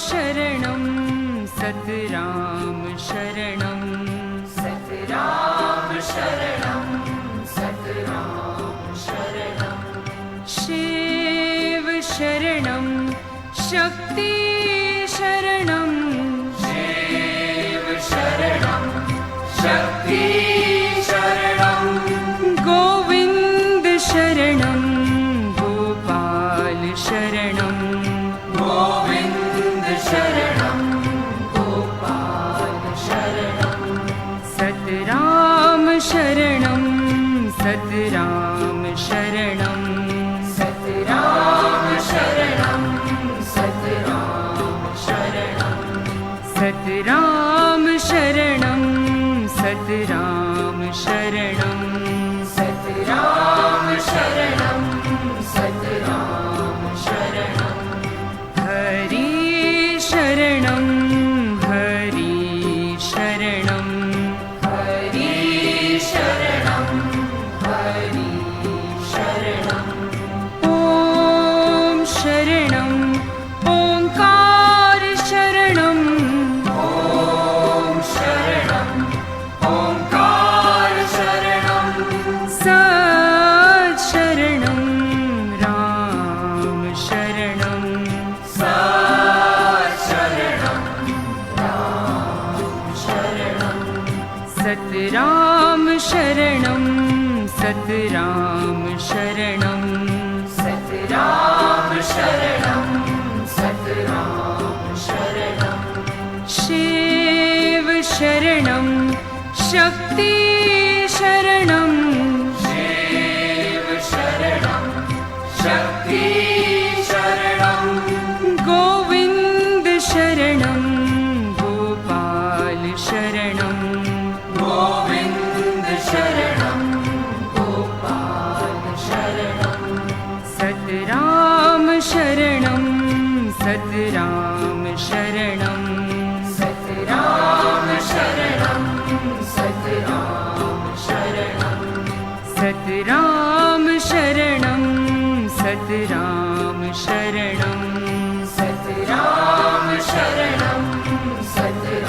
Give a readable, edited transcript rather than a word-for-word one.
शरणं सतराम शरणं सतराम शरणं सतराम शरणं शिव शरणं शक्ति शरणं शिव शरणं शक्ति शरणं गोविन्द शरणं गोपाल शरणं गोविन्द शरणं गोपाल शरणं सतराम शरणं सतराम शरणं सतराम शरणं सतराम शरणं सतराम शरणं सतराम शरणं सतराम शरणं सतराम शरणं हरि शरणं हरि शरणं हरि शरणं हरि शरणं ॐ शरणं ओंकार शरणं ॐ शरणं ओंकार शरणं सत् शरणं राम शरणं सत् शरणं राम शरणं सतराम शरणं सतराम शरणं सतराम शरणं सतराम शरणं शिव शरणं शक्ति शरणं शिव शरणं शक्ति शरणं गोविन्द शरणं गोपाल शरणं गोविन्द शरणं गोपाल शरणं सतराम शरणं सतराम शरणं सतराम शरणं सतराम शरणं सतराम शरणं सतराम शरणं सतराम शरणं सतराम